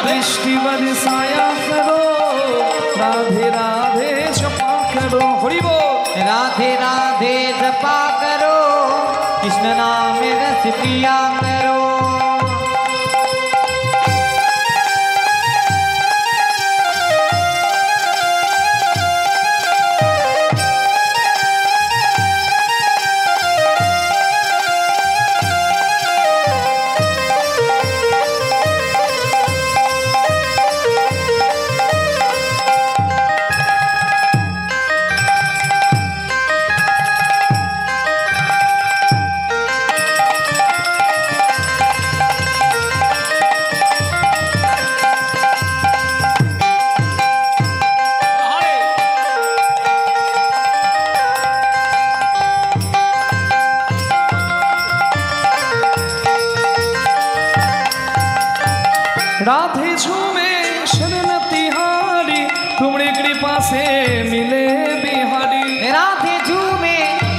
दृष्टि बरसाया करो, राधे राधे जपा करो, हरि बोल। राधे राधे जपा करो, कृष्ण नाम रस पिया करो। राधे झूमे शरण तिहारी, तुम्हारी कृपा से मिले बिहारी। राधे झूमे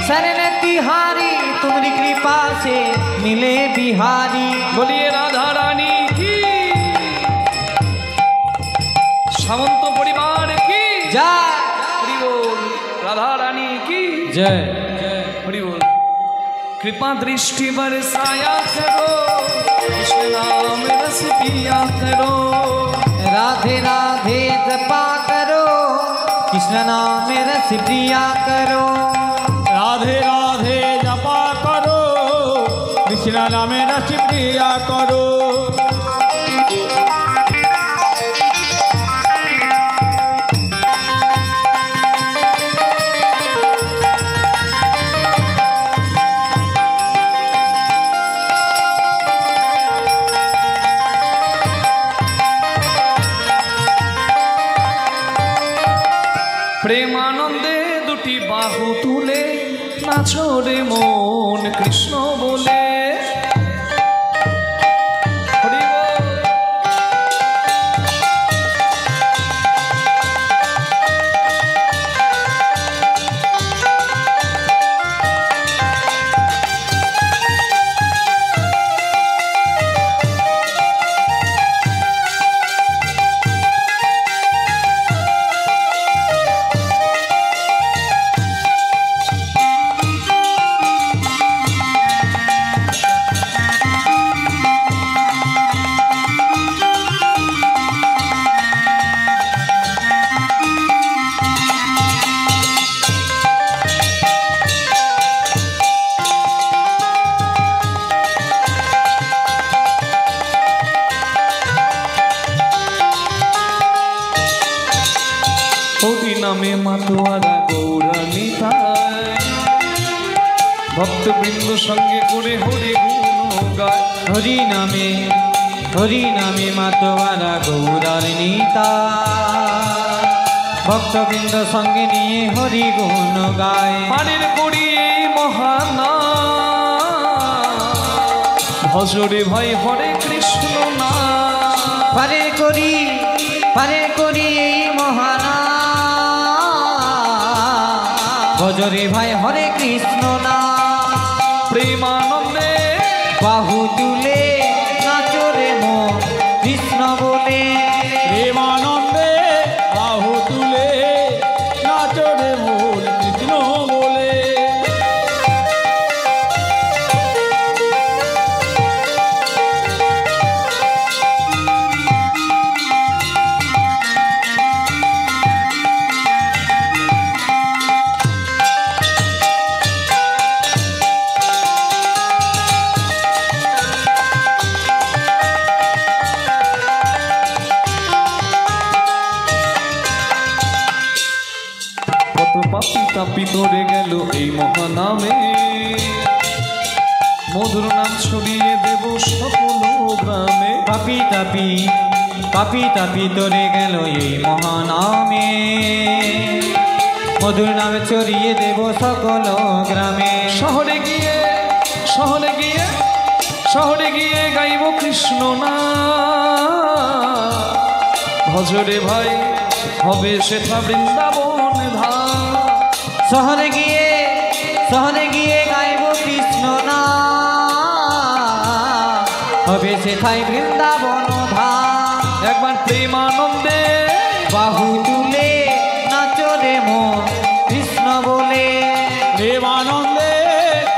शरण तिहारी, तुम्हारी कृपा से मिले बिहारी। बोलिए राधा रानी की, सामंत परिवार की जय। हरि बोल। राधा रानी की जय। हरि बोल। कृपा दृष्टि बरसाया करो, कृष्ण नाम रस पिया करो। राधे राधे जपा करो, कृष्ण नाम रस पिया करो। राधे राधे जपा करो, कृष्ण नाम रस पिया करो। प्रेमानंदे दुटी बाहु तुले नाचो रे मन कृष्ण बोले। हरि बोल। हरि नामे मातोয়ারা গৌরানিতায়, ভক্তবৃন্দ সঙ্গে করে হরি গুণ গায়। हरि नामे मातोয়ারা গৌরানিতা, ভক্তবৃন্দ সঙ্গে নিয়ে হরি গুণ গায়। পারের করি এই মহানাম, ভজরে ভাই হরে কৃষ্ণ নাম। পারের করি এই মহানাম, ভজরে ভাই হরে কৃষ্ণ নাম। প্রেমানন্দে বাহু তুলে নাচো রে মন কৃষ্ণ বলে। প্রেমানন্দে বাহু তুলে নাচো রে মন কৃষ্ণ বলে। পাপি তাপি ধরে গেল এই মহানামে, মধুর নাম ছড়িয়ে দেব সকল গ্রামে। পাপি তাপি ধরে গেল এই মহানামে, মধুর নাম ছড়িয়ে দেব সকল গ্রামে। শহরে গিয়ে গাইব কৃষ্ণ নাম, ভজরে ভাই হবে সেথা বৃন্দাবন ধাম। শহরে গিয়ে গাইব কৃষ্ণ নাম, হবে সেথায় বৃন্দাবন ধাম। একবার প্রেমানন্দে বাহু তুলে নাচো রে মন কৃষ্ণ বলে। প্রেমানন্দে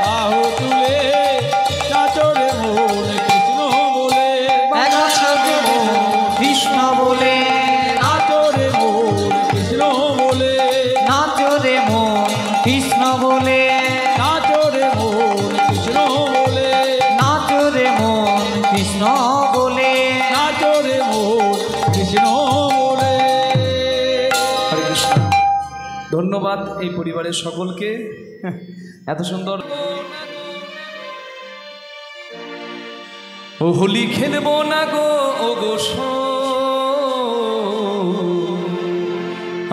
বাহু তুলে নাচো রে মন কৃষ্ণ বলে। নাচো রে মন কৃষ্ণ বলে। নাচো রে মন কৃষ্ণ বলে। নাচো রে মন কৃষ্ণ বলে। নাচো রে মন কৃষ্ণ বলে। নাচো রে মন কৃষ্ণ বলে। নাচো রে মন কৃষ্ণ বলে। হরে কৃষ্ণ। ধন্যবাদ এই পরিবারের সকলকে এত সুন্দর। ও হোলি খেলবো না গো ও গো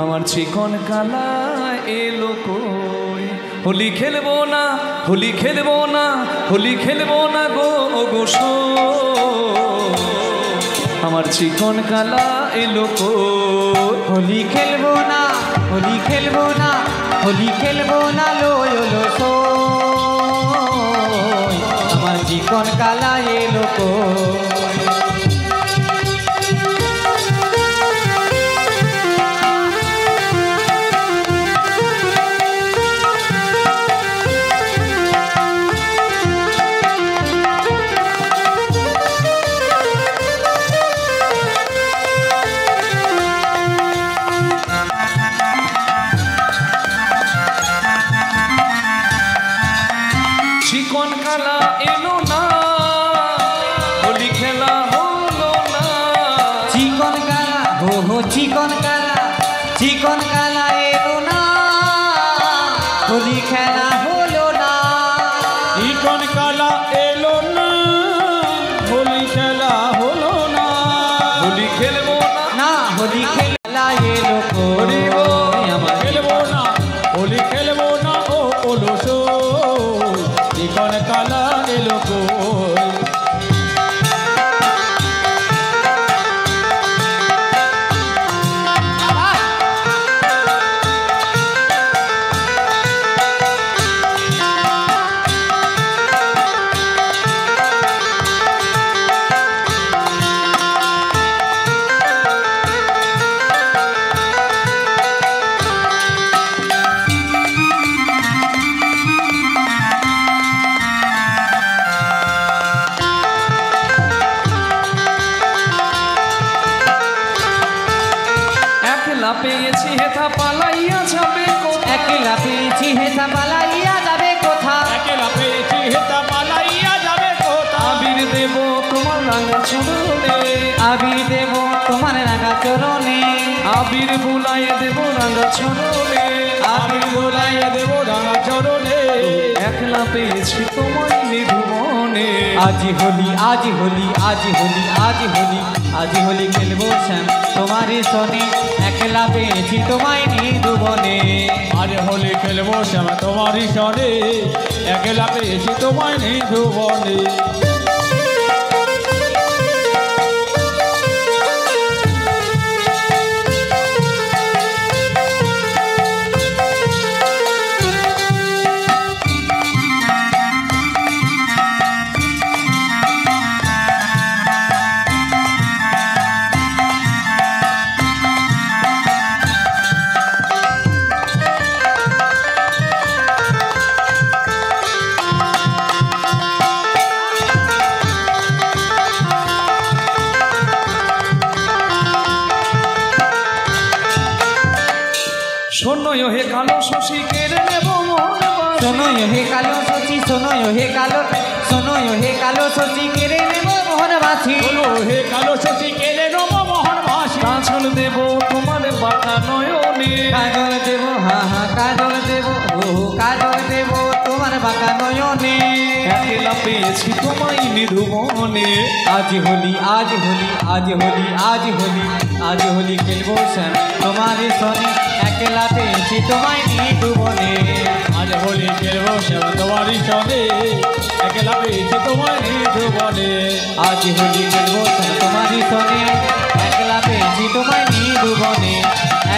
আমার চিকন কালা এলো কই। হোলি খেলবো না, হোলি খেলবো না, হোলি খেলবো না গো ও গো আমার চিকন কালা এলো কই। হোলি খেলবো না, হোলি খেলবো না, হোলি খেলবো না লোয়লো সই। আমার জীবন কালা এলো কই। চিকন কালা এলো না, হোলি খেলা হলো না। চিকন কালা হো হো চিকন কালা, চিকন কালা এলো না, হোলি খেলা হলো না। চিকন কালা এলো না, হোলি খেলা হলো না। হোলি খেলবো না, না হোলি খেলা এলো কই। আমার খেলবো না, হোলি খেলবো না ও ওলো সই। চিকন কালা এলো কই। একলা পেয়েছি হেথা পালাইয়া যাবে কোথায়? একলা পেয়েছি হেতা পালাইয়া যাবে কোথা। একলা পেয়েছি হেতা পালাইয়া যাবে কোথা। আবির দেব তোমার রাঙা চরণে, আবির দেব তোমার রাঙা চরণে। আবির বুলাইয়ে দেব রাঙা চরণে। আবির বোলাইয়া দেব রাঙা চরণে। একলা পেয়েছি তোমায় নিধুমনে। আজি হোলি, আজি হোলি, আজি হোলি, আজি হোলি, আজি হোলি খেলবো শ্যাম তোমারই সনে। একলা পেয়েছি তোমায় নিধুবনে। আজ হোলি খেলবো শ্যাম তোমারই সনে। একলা পেয়েছি তোমায় নিধুবনে। শোনো হে কালো শশী কেড়ে নেব মোহন বাসি। শোনো হে কালো শশী, শোনো হে কালো, শোনো হে কালো শশী কেড়ে নেব মোহনবাসী। বলো হে কালো শশী কেলে নব মোহন ভাসি। কাজল দেব তোমার বাঁকা নয়নে। কাজল দেব হা হা কাজল দেব, ও কাজল দেব তোমার বাঁকা নয়নে। একলা পেয়েছি তোমায় নিধুমনে। আজ হোলি, আজ হোলি, আজ হোলি, আজ হোলি, আজ হোলি খেলবো শ্যাম তোমার সনে। একলা পেয়েছি তোমায় নিধুবনে। আজ হোলি খেলবো শ্যাম তোমারই সনে। একলা পেয়েছি তোমায় নিধুবনে। আজ হোলি খেলবো শ্যাম তোমারই সনে। একলা পেয়েছি তোমায় নিধুবনে।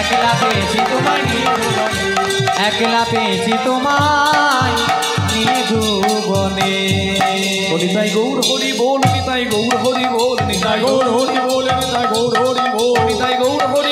একলা পেয়েছি তোমায় নিধুবনে। একলা পেয়েছি তোমায় ভুবনে নিতাই গৌর হরি বল নিতাই গৌর হরি বল নিতাই গৌর হরি বল নিতাই গৌর হরি বল নিতাই গৌর হরি